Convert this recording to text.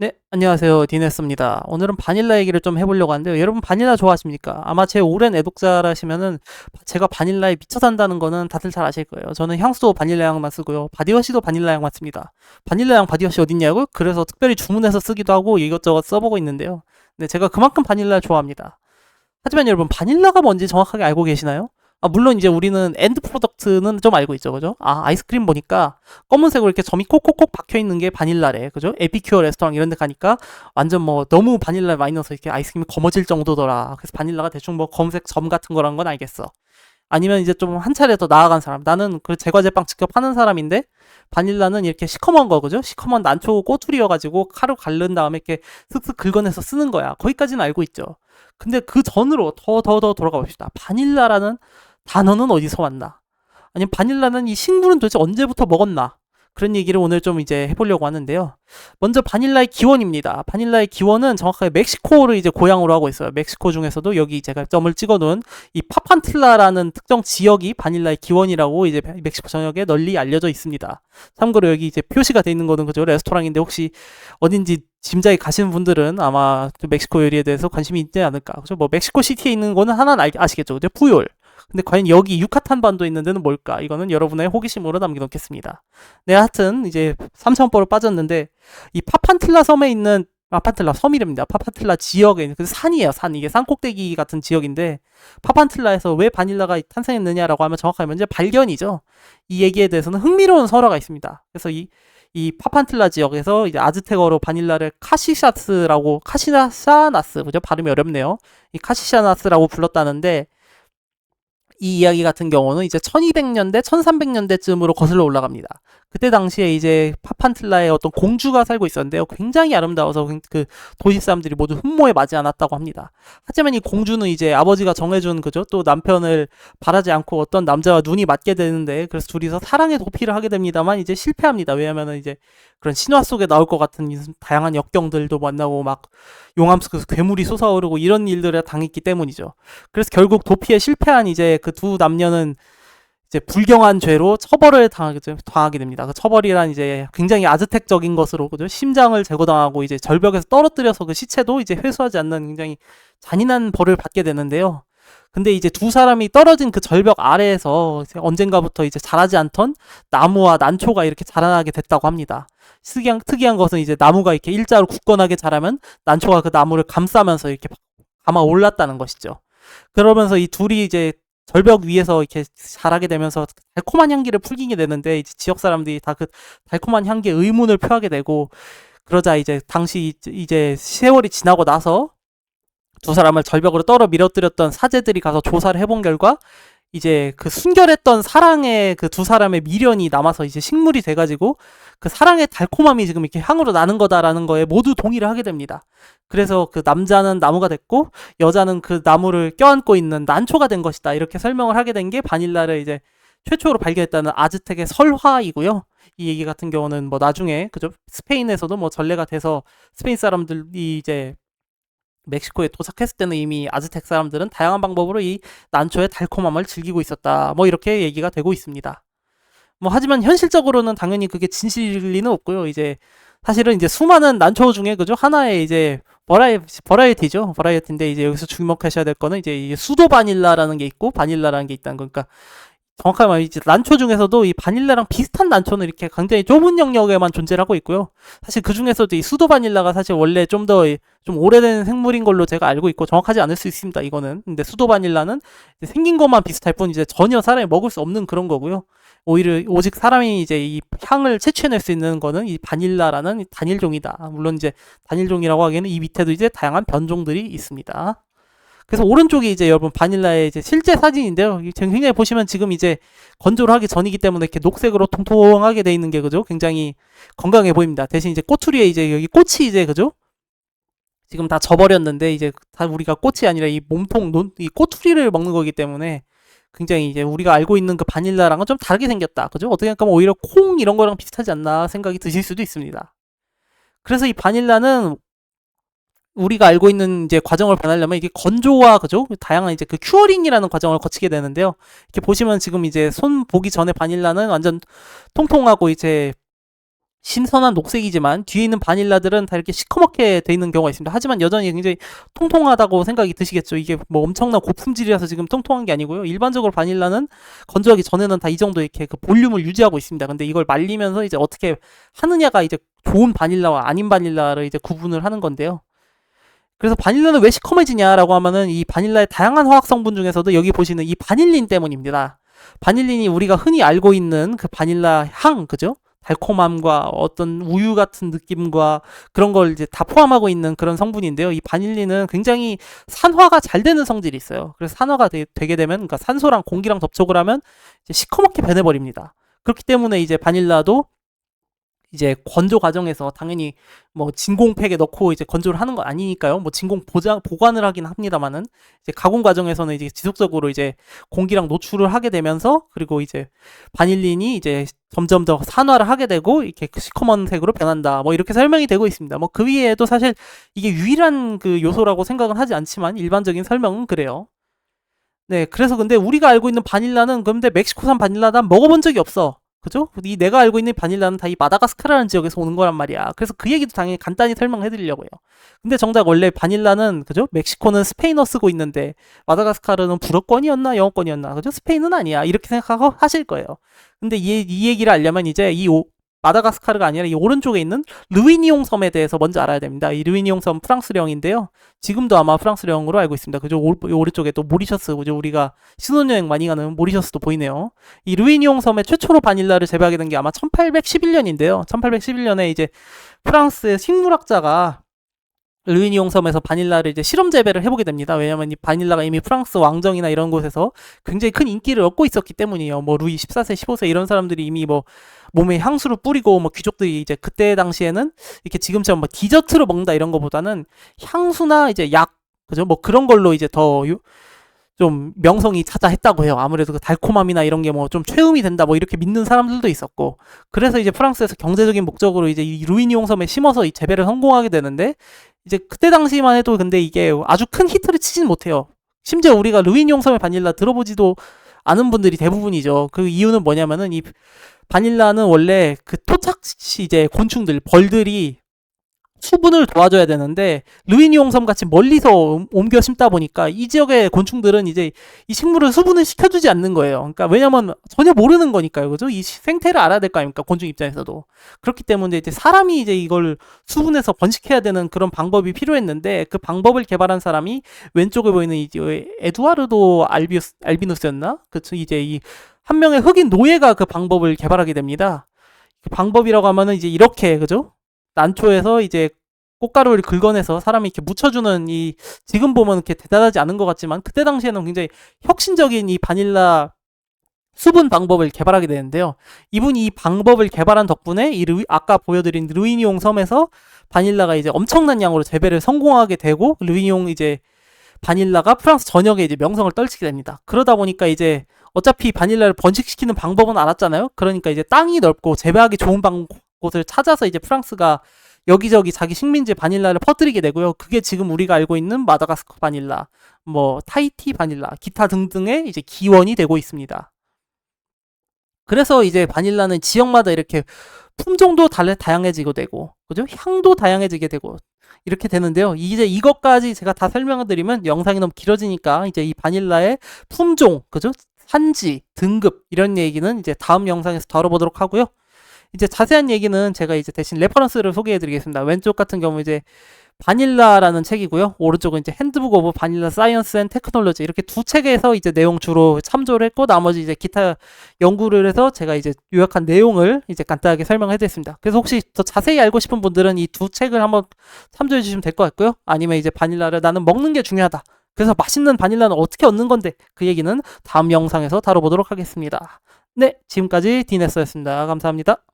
네, 안녕하세요. 디네스입니다. 오늘은 바닐라 얘기를 좀 해보려고 하는데요. 여러분 바닐라 좋아하십니까? 아마 제 오랜 애독자라시면은 제가 바닐라에 미쳐 산다는 거는 다들 잘 아실 거예요. 저는 향수도 바닐라 향만 쓰고요. 바디워시도 바닐라 향만 씁니다. 바닐라 향 바디워시 어딨냐고요? 그래서 특별히 주문해서 쓰기도 하고 이것저것 써보고 있는데요. 네, 제가 그만큼 바닐라를 좋아합니다. 하지만 여러분 바닐라가 뭔지 정확하게 알고 계시나요? 물론 이제 우리는 엔드 프로덕트는 좀 알고 있죠, 그죠? 아이스크림 보니까 검은색으로 이렇게 점이 콕콕콕 박혀 있는 게 바닐라래, 그죠? 에피큐어 레스토랑 이런 데 가니까 완전 뭐 너무 바닐라 많이 넣어서 이렇게 아이스크림이 검어질 정도더라. 그래서 바닐라가 대충 뭐 검은색 점 같은 거란 건 알겠어. 아니면 이제 좀 한 차례 더 나아간 사람. 나는 그 제과제빵 직접 하는 사람인데 바닐라는 이렇게 시커먼 거, 그죠? 시커먼 난초 꼬투리여가지고 칼로 갈른 다음에 이렇게 슥슥 긁어내서 쓰는 거야. 거기까지는 알고 있죠. 근데 그 전으로 더 돌아가 봅시다. 바닐라라는 단어는 어디서 왔나? 아니면 바닐라는 이 식물은 도대체 언제부터 먹었나? 그런 얘기를 오늘 좀 이제 해보려고 하는데요. 먼저 바닐라의 기원입니다. 바닐라의 기원은 정확하게 멕시코를 이제 고향으로 하고 있어요. 멕시코 중에서도 여기 제가 점을 찍어놓은 이 파판틀라라는 특정 지역이 바닐라의 기원이라고 이제 멕시코 전역에 널리 알려져 있습니다. 참고로 여기 이제 표시가 돼 있는 거는 그죠? 레스토랑인데 혹시 어딘지 짐작이 가시는 분들은 아마 멕시코 요리에 대해서 관심이 있지 않을까. 그죠? 뭐 멕시코 시티에 있는 거는 하나는 아시겠죠? 그죠? 푸올. 근데 과연 여기 유카탄 반도 있는 데는 뭘까? 이거는 여러분의 호기심으로 남겨놓겠습니다. 네, 하여튼 이제 삼천포로 빠졌는데 이 파판틀라 섬에 있는 파판틀라 섬이랍니다. 파판틀라 지역에 있는 그 산이에요. 산 이게 산꼭대기 같은 지역인데 파판틀라에서 왜 바닐라가 탄생했느냐라고 하면 정확하게 먼저 발견이죠. 이 얘기에 대해서는 흥미로운 설화가 있습니다. 그래서 이 파판틀라 지역에서 이제 아즈텍어로 바닐라를 카시샤나스, 그죠? 발음이 어렵네요. 이 카시샤나스라고 불렀다는데 이 이야기 같은 경우는 이제 1200년대, 1300년대쯤으로 거슬러 올라갑니다. 그때 당시에 이제 파판틀라에 어떤 공주가 살고 있었는데요. 굉장히 아름다워서 그 도시 사람들이 모두 흠모에 맞지 않았다고 합니다. 하지만 이 공주는 이제 아버지가 정해준 그죠? 또 남편을 바라지 않고 어떤 남자와 눈이 맞게 되는데 그래서 둘이서 사랑의 도피를 하게 됩니다만 이제 실패합니다. 왜냐면은 이제 그런 신화 속에 나올 것 같은 다양한 역경들도 만나고 막 용암 속에서 괴물이 솟아오르고 이런 일들을 당했기 때문이죠. 그래서 결국 도피에 실패한 이제 그 두 남녀는 이제 불경한 죄로 처벌을 당하게 됩니다. 그 처벌이란 이제 굉장히 아즈텍적인 것으로 그죠? 심장을 제거당하고 이제 절벽에서 떨어뜨려서 그 시체도 이제 회수하지 않는 굉장히 잔인한 벌을 받게 되는데요. 근데 이제 두 사람이 떨어진 그 절벽 아래에서 언젠가부터 이제 자라지 않던 나무와 난초가 이렇게 자라나게 됐다고 합니다. 특이한 것은 이제 나무가 이렇게 일자로 굳건하게 자라면 난초가 그 나무를 감싸면서 이렇게 감아 올랐다는 것이죠. 그러면서 이 둘이 이제 절벽 위에서 이렇게 자라게 되면서 달콤한 향기를 풍기게 되는데 이제 지역 사람들이 다 그 달콤한 향기에 의문을 표하게 되고 그러자 이제 당시 이제 세월이 지나고 나서 두 사람을 절벽으로 떨어 밀어뜨렸던 사제들이 가서 조사를 해본 결과 이제 그 순결했던 사랑의 그 두 사람의 미련이 남아서 이제 식물이 돼가지고 그 사랑의 달콤함이 지금 이렇게 향으로 나는 거다라는 거에 모두 동의를 하게 됩니다. 그래서 그 남자는 나무가 됐고 여자는 그 나무를 껴안고 있는 난초가 된 것이다. 이렇게 설명을 하게 된 게 바닐라를 이제 최초로 발견했다는 아즈텍의 설화이고요. 이 얘기 같은 경우는 뭐 나중에 그죠? 스페인에서도 뭐 전례가 돼서 스페인 사람들이 이제 멕시코에 도착했을 때는 이미 아즈텍 사람들은 다양한 방법으로 이 난초의 달콤함을 즐기고 있었다. 뭐 이렇게 얘기가 되고 있습니다. 뭐 하지만 현실적으로는 당연히 그게 진실일 리는 없고요. 이제 사실은 이제 수많은 난초 중에 그죠 하나의 이제 버라이어티죠. 버라이어티인데 이제 여기서 주목하셔야 될 거는 이제 수도 바닐라라는 게 있고 바닐라라는 게 있다는 거니까 정확하게 말하면 이제 난초 중에서도 이 바닐라랑 비슷한 난초는 이렇게 굉장히 좁은 영역에만 존재를 하고 있고요. 사실 그 중에서도 이 수도 바닐라가 사실 원래 좀 오래된 생물인 걸로 제가 알고 있고 정확하지 않을 수 있습니다. 이거는. 근데 수도 바닐라는 생긴 것만 비슷할 뿐 이제 전혀 사람이 먹을 수 없는 그런 거고요. 오직 사람이 이제 이 향을 채취해낼 수 있는 거는 이 바닐라라는 단일종이다. 물론 이제 단일종이라고 하기에는 이 밑에도 이제 다양한 변종들이 있습니다. 그래서 오른쪽이 이제 여러분 바닐라의 이제 실제 사진인데요. 굉장히 보시면 지금 이제 건조를 하기 전이기 때문에 이렇게 녹색으로 통통하게 돼 있는 게 그죠? 굉장히 건강해 보입니다. 대신 이제 꼬투리에 이제 여기 꽃이 이제 그죠? 지금 다 져버렸는데 이제 다 우리가 꽃이 아니라 이 이 꼬투리를 먹는 거기 때문에 굉장히 이제 우리가 알고 있는 그 바닐라랑은 좀 다르게 생겼다. 그죠? 어떻게 보면 오히려 콩 이런 거랑 비슷하지 않나 생각이 드실 수도 있습니다. 그래서 이 바닐라는 우리가 알고 있는 이제 과정을 변하려면 이게 건조와 그죠? 다양한 이제 그 큐어링이라는 과정을 거치게 되는데요. 이렇게 보시면 지금 이제 손 보기 전에 바닐라는 완전 통통하고 이제 신선한 녹색이지만 뒤에 있는 바닐라들은 다 이렇게 시커멓게 돼 있는 경우가 있습니다. 하지만 여전히 굉장히 통통하다고 생각이 드시겠죠. 이게 뭐 엄청난 고품질이라서 지금 통통한 게 아니고요. 일반적으로 바닐라는 건조하기 전에는 다 이 정도 이렇게 그 볼륨을 유지하고 있습니다. 근데 이걸 말리면서 이제 어떻게 하느냐가 이제 좋은 바닐라와 아닌 바닐라를 이제 구분을 하는 건데요. 그래서 바닐라는 왜 시커매지냐라고 하면은 이 바닐라의 다양한 화학 성분 중에서도 여기 보시는 이 바닐린 때문입니다. 바닐린이 우리가 흔히 알고 있는 그 바닐라 향, 그죠? 달콤함과 어떤 우유 같은 느낌과 그런 걸 이제 다 포함하고 있는 그런 성분인데요. 이 바닐린은 굉장히 산화가 잘 되는 성질이 있어요. 그래서 산화가 되게 되면, 그러니까 산소랑 공기랑 접촉을 하면 이제 시커멓게 변해버립니다. 그렇기 때문에 이제 바닐라도 이제 건조 과정에서 당연히 뭐 진공팩에 넣고 이제 건조를 하는 거 아니니까요. 뭐 진공 보관을 하긴 합니다만은 이제 가공 과정에서는 이제 지속적으로 이제 공기랑 노출을 하게 되면서, 그리고 이제 바닐린이 이제 점점 더 산화를 하게 되고 이렇게 시커먼 색으로 변한다. 뭐 이렇게 설명이 되고 있습니다. 뭐 그 위에도 사실 이게 유일한 그 요소라고 생각은 하지 않지만 일반적인 설명은 그래요. 네, 그래서 근데 우리가 알고 있는 바닐라는, 근데 멕시코산 바닐라 난 먹어본 적이 없어. 그죠? 이 내가 알고 있는 바닐라는 다 이 마다가스카르라는 지역에서 오는 거란 말이야. 그래서 그 얘기도 당연히 간단히 설명해 드리려고요. 근데 정작 원래 바닐라는, 그죠? 멕시코는 스페인어 쓰고 있는데 마다가스카르는 불어권이었나 영어권이었나? 그죠? 스페인은 아니야. 이렇게 생각하고 하실 거예요. 근데 이 얘기를 알려면 이제 마다가스카르가 아니라 이 오른쪽에 있는 르위니옹 섬에 대해서 먼저 알아야 됩니다. 이 르위니옹 섬 프랑스령인데요. 지금도 아마 프랑스령으로 알고 있습니다. 그죠? 오른쪽에 또 모리셔스, 그죠? 우리가 신혼여행 많이 가는 모리셔스도 보이네요. 이 르위니옹 섬에 최초로 바닐라를 재배하게 된 게 아마 1811년인데요. 1811년에 이제 프랑스의 식물학자가 르위니옹 섬에서 바닐라를 이제 실험 재배를 해보게 됩니다. 왜냐면 이 바닐라가 이미 프랑스 왕정이나 이런 곳에서 굉장히 큰 인기를 얻고 있었기 때문이에요. 뭐 루이 14세, 15세 이런 사람들이 이미 뭐 몸에 향수를 뿌리고, 뭐 귀족들이 이제 그때 당시에는 이렇게 지금처럼 뭐 디저트로 먹는다 이런 거보다는 향수나 이제 약, 그죠? 뭐 그런 걸로 이제 더 좀 명성이 차자했다고 해요. 아무래도 그 달콤함이나 이런 게 뭐 좀 최음이 된다 뭐 이렇게 믿는 사람들도 있었고, 그래서 이제 프랑스에서 경제적인 목적으로 이제 이 루이니옹 섬에 심어서 이 재배를 성공하게 되는데, 이제 그때 당시만 해도 근데 이게 아주 큰 히트를 치진 못해요. 심지어 우리가 루이니옹 섬의 바닐라 들어보지도 않은 분들이 대부분이죠. 그 이유는 뭐냐면은 이 바닐라는 원래 그 토착시 이제 곤충들, 벌들이 수분을 도와줘야 되는데 르위니옹 섬 같이 멀리서 옮겨 심다 보니까 이 지역의 곤충들은 이제 이 식물을 수분을 시켜주지 않는 거예요. 그러니까 왜냐면 전혀 모르는 거니까요, 그죠? 이 생태를 알아야 될 거 아닙니까, 곤충 입장에서도. 그렇기 때문에 이제 사람이 이제 이걸 수분에서 번식해야 되는 그런 방법이 필요했는데, 그 방법을 개발한 사람이 왼쪽에 보이는 이제 에두아르도 알비누스였나? 그쵸? 이제 이 한 명의 흑인 노예가 그 방법을 개발하게 됩니다. 그 방법이라고 하면은 이제 이렇게, 그죠? 난초에서 이제 꽃가루를 긁어내서 사람이 이렇게 묻혀주는, 이 지금 보면 이렇게 대단하지 않은 것 같지만 그때 당시에는 굉장히 혁신적인 이 바닐라 수분 방법을 개발하게 되는데요. 이분이 이 방법을 개발한 덕분에 아까 보여드린 르위니옹 섬에서 바닐라가 이제 엄청난 양으로 재배를 성공하게 되고, 르위니옹 이제 바닐라가 프랑스 전역에 이제 명성을 떨치게 됩니다. 그러다 보니까 이제 어차피 바닐라를 번식시키는 방법은 알았잖아요. 그러니까 이제 땅이 넓고 재배하기 좋은 곳을 찾아서 이제 프랑스가 여기저기 자기 식민지 바닐라를 퍼뜨리게 되고요. 그게 지금 우리가 알고 있는 마다가스카 바닐라, 뭐 타히티 바닐라, 기타 등등의 이제 기원이 되고 있습니다. 그래서 이제 바닐라는 지역마다 이렇게 품종도 다양해지게 되고, 그죠? 향도 다양해지게 되고 이렇게 되는데요. 이제 이것까지 제가 다 설명을 드리면 영상이 너무 길어지니까 이제 이 바닐라의 품종, 그죠? 산지, 등급 이런 얘기는 이제 다음 영상에서 다뤄보도록 하고요. 이제 자세한 얘기는 제가 이제 대신 레퍼런스를 소개해드리겠습니다. 왼쪽 같은 경우 이제 바닐라라는 책이고요. 오른쪽은 이제 핸드북 오브 바닐라 사이언스 앤 테크놀로지, 이렇게 두 책에서 이제 내용 주로 참조를 했고, 나머지 이제 기타 연구를 해서 제가 이제 요약한 내용을 이제 간단하게 설명해드렸습니다. 그래서 혹시 더 자세히 알고 싶은 분들은 이 두 책을 한번 참조해 주시면 될 것 같고요. 아니면 이제 바닐라를 나는 먹는 게 중요하다, 그래서 맛있는 바닐라는 어떻게 얻는 건데, 그 얘기는 다음 영상에서 다뤄보도록 하겠습니다. 네, 지금까지 디네서였습니다. 감사합니다.